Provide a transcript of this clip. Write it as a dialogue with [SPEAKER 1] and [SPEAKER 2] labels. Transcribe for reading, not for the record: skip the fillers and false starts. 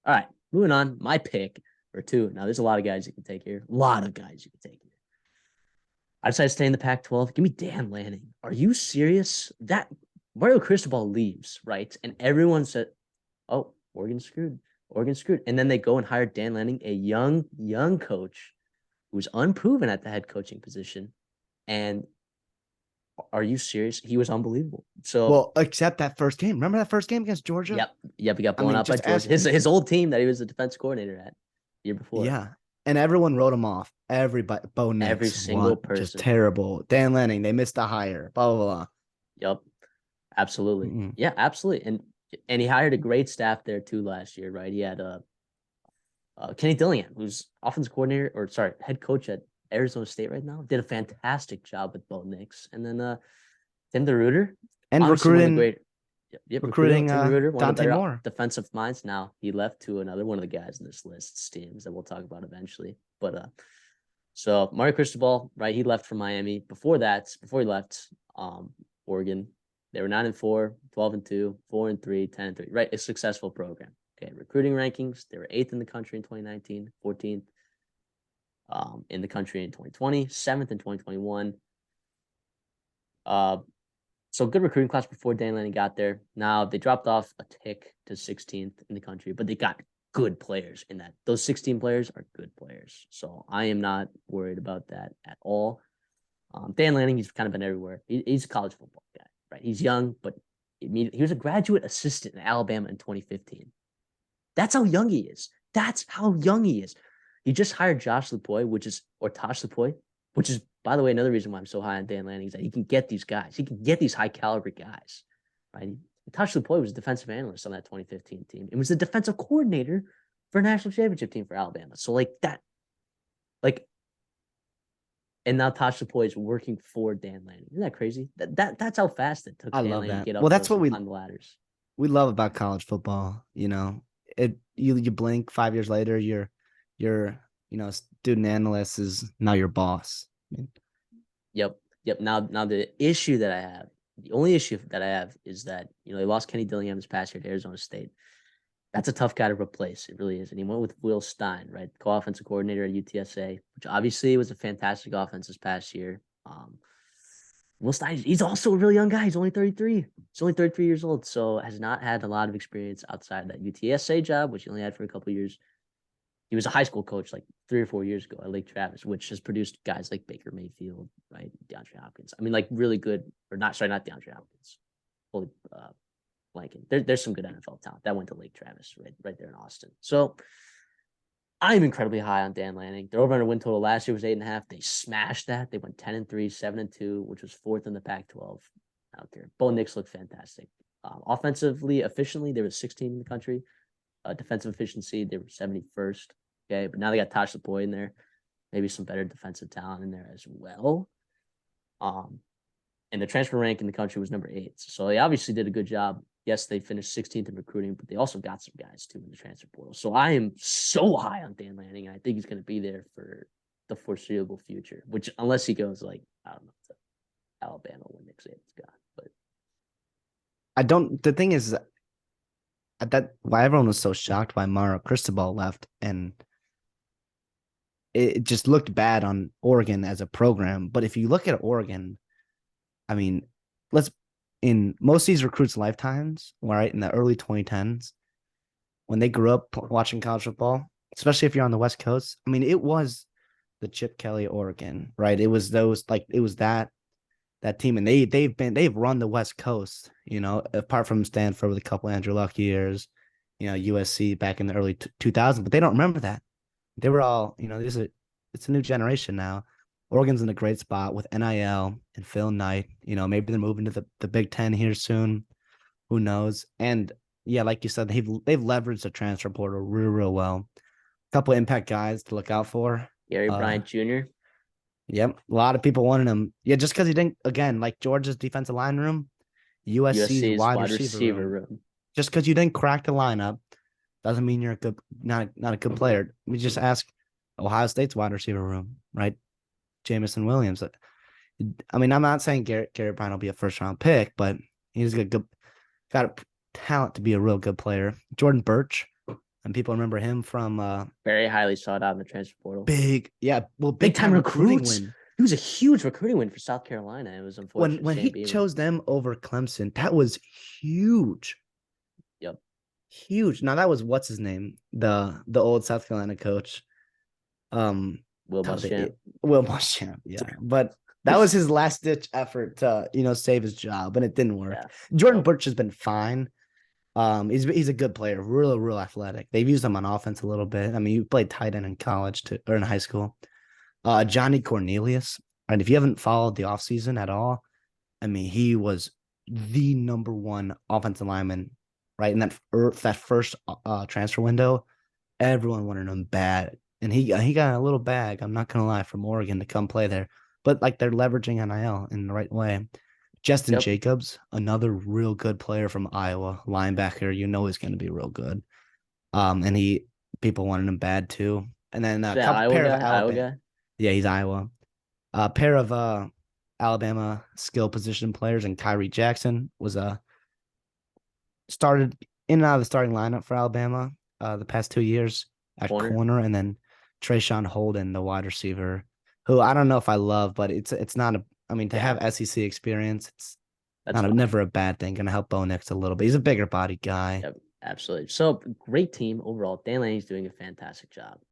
[SPEAKER 1] All right, moving on. My pick for 2. Now, there's a lot of guys you can take here. A lot of guys you can take here. I decided to stay in the Pac-12. Give me Dan Lanning. Are you serious? That Mario Cristobal leaves, right? And everyone said, oh, Oregon's screwed. Oregon's screwed. And then they go and hire Dan Lanning, a young coach who's unproven at the head coaching position. And are you serious? He was unbelievable. So,
[SPEAKER 2] well, except that first game. Remember that first game against Georgia?
[SPEAKER 1] Yep. He got blown out by Georgia. His old team that he was the defense coordinator at the year before.
[SPEAKER 2] Yeah. And everyone wrote him off. Everybody, Bo Nix,
[SPEAKER 1] every single person,
[SPEAKER 2] just terrible. Dan Lanning, they missed a hire. Blah blah blah.
[SPEAKER 1] Yep, absolutely. Mm-hmm. Yeah, absolutely. And he hired a great staff there too last year, right? He had Kenny Dillingham, who's head coach at Arizona State right now, did a fantastic job with Bo Nix, and then Tim DeRuyter
[SPEAKER 2] and recruiting.
[SPEAKER 1] Recruiting
[SPEAKER 2] Tim
[SPEAKER 1] DeRuyter, one
[SPEAKER 2] Dante
[SPEAKER 1] of the
[SPEAKER 2] Moore,
[SPEAKER 1] defensive minds. Now he left to another one of the guys in this list, Steams, that we'll talk about eventually. But so Mario Cristobal, right? He left from Miami. Before he left Oregon, they were 9-4, 12-2, 4-3, 10-3. Right, a successful program. Okay, recruiting rankings, they were 8th in the country in 2019, 14th in the country in 2020, 7th in 2021. So good recruiting class before Dan Lanning got there. Now they dropped off a tick to 16th in the country, but they got good players in that. Those 16 players are good players. So I am not worried about that at all. Dan Lanning, he's kind of been everywhere. He's a college football guy, right? He's young, but he was a graduate assistant in Alabama in 2015. That's how young he is. He just hired Tosh Lupoi, which is, by the way, another reason why I'm so high on Dan Lanning is that he can get these guys. He can get these high-caliber guys, right? Tosh Lupoi was a defensive analyst on that 2015 team. It was the defensive coordinator for a national championship team for Alabama. So, and now Tosh Lupoi is working for Dan Lanning. Isn't that crazy? That's how fast it took Dan Lanning to get up
[SPEAKER 2] that's what
[SPEAKER 1] on the ladders.
[SPEAKER 2] We love about college football. You know, you blink 5 years later, your student analyst is now your boss.
[SPEAKER 1] Yep. Now the only issue that I have is that, they lost Kenny Dillingham this past year to Arizona State. That's a tough guy to replace. It really is. And he went with Will Stein, right? Co-offensive coordinator at UTSA, which obviously was a fantastic offense this past year. Will Stein, he's also a really young guy. He's only 33. He's only 33 years old, so has not had a lot of experience outside that UTSA job, which he only had for a couple of years. He was a high school coach like 3 or 4 years ago at Lake Travis, which has produced guys like Baker Mayfield, right? DeAndre Hopkins. I mean, like really good, not DeAndre Hopkins. Holy blanking. There's some good NFL talent that went to Lake Travis, right there in Austin. So I'm incredibly high on Dan Lanning. Their over-under win total last year was 8.5. They smashed that. They went 10-3, 7-2, which was 4th in the Pac-12. I don't care. Bo Nix looked fantastic. Offensively, efficiently, they were 16th in the country. Defensive efficiency, they were 71st. Okay, but now they got Tosh Lupoi in there. Maybe some better defensive talent in there as well. And the transfer rank in the country was number 8. So they obviously did a good job. Yes, they finished 16th in recruiting, but they also got some guys too in the transfer portal. So I am so high on Dan Lanning, and I think he's going to be there for the foreseeable future. Which, unless he goes to Alabama when Nick Saban's gone, but
[SPEAKER 2] The thing is that why everyone was so shocked why Mario Cristobal left, and it just looked bad on Oregon as a program. But if you look at Oregon, I mean, in most of these recruits' lifetimes, right, in the early 2010s, when they grew up watching college football, especially if you're on the West Coast, I mean, it was the Chip Kelly Oregon, right? It was that team, and they've run the West Coast, apart from Stanford with a couple Andrew Luck years, USC back in the early 2000s, but they don't remember that. They were all, it's a new generation now. Oregon's in a great spot with NIL and Phil Knight. Maybe they're moving to the Big Ten here soon. Who knows? And yeah, like you said, they've leveraged the transfer portal real well. A couple impact guys to look out for.
[SPEAKER 1] Gary Bryant Jr.
[SPEAKER 2] Yep, a lot of people wanted him. Yeah, just because he didn't, again, like Georgia's defensive line room, USC's wide receiver room. Just because you didn't crack the lineup doesn't mean you're not a good player. We just ask Ohio State's wide receiver room, right? Jamison Williams. I mean, I'm not saying Garrett Bryant will be a first-round pick, but he's got a talent to be a real good player. Jordan Birch, And people remember him from
[SPEAKER 1] Very highly sought out in the transfer portal.
[SPEAKER 2] big
[SPEAKER 1] Big time
[SPEAKER 2] recruiting
[SPEAKER 1] recruits.
[SPEAKER 2] win.
[SPEAKER 1] He was a huge recruiting win for South Carolina. It was unfortunate.
[SPEAKER 2] When he chose them over Clemson, that was huge.
[SPEAKER 1] Yep.
[SPEAKER 2] Huge. Now that was what's his name? The old South Carolina coach.
[SPEAKER 1] Will Muschamp.
[SPEAKER 2] Will Muschamp, yeah. But that was his last ditch effort to, save his job, and it didn't work.
[SPEAKER 1] Yeah.
[SPEAKER 2] Jordan Burch has been fine. He's a good player, real athletic. They've used him on offense a little bit. I mean, you played tight end in college too, or in high school. Johnny Cornelius, and if you haven't followed the offseason at all, I mean, he was the number one offensive lineman, right? In that first transfer window, everyone wanted him bad. And he got a little bag, I'm not gonna lie, from Oregon to come play there. But like they're leveraging NIL in the right way. Justin Jacobs, another real good player from Iowa, linebacker. He's going to be real good. And people wanted him bad too. And then a pair of Alabama. Yeah, he's Iowa. A pair of Alabama skill position players, and Kyrie Jackson was started in and out of the starting lineup for Alabama the past 2 years at corner, and then Trayshawn Holden, the wide receiver, who I don't know if I love, but it's not to have SEC experience, it's never a bad thing. Going to help Bo Nix a little bit. He's a bigger body guy.
[SPEAKER 1] Yep, absolutely. So great team overall. Dan Lanning's doing a fantastic job.